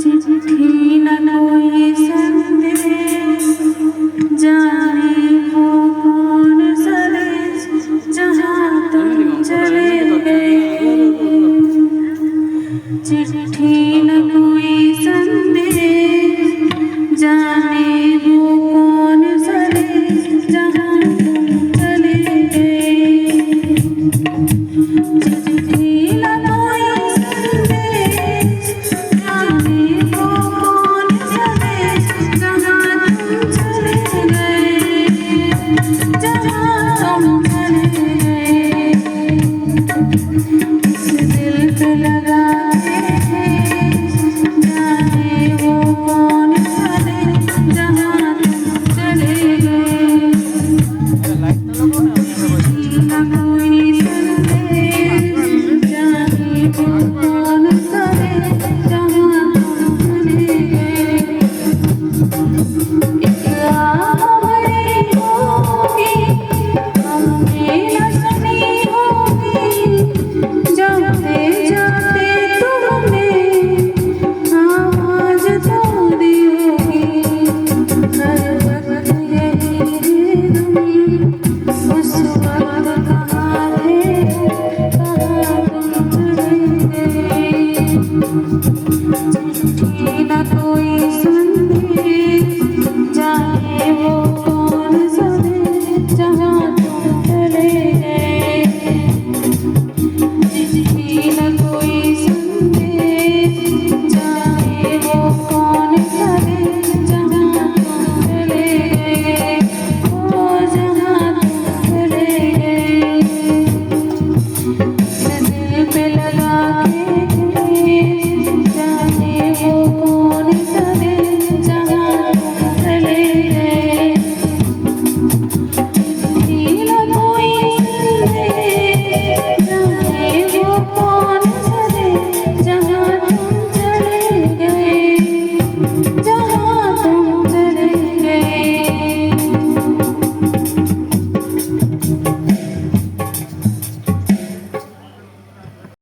चिट्ठी न कोई संदेश, जाने वो कौन सा देश जहाँ तुम चले गए। चिट्ठी न कोई संदेश, जाने वो कौन सा देश जहाँ तुम चले गए। चिट्ठी न कोई संदेश, जाने वो कौन सा देश जहाँ तुम चले गए, जहाँ तुम चले गए। इस दिल पे लगा के जाने वो कौन सा देश जहाँ तुम चले गए। चिट्ठी न कोई संदेश, जाने वो कौन सा देश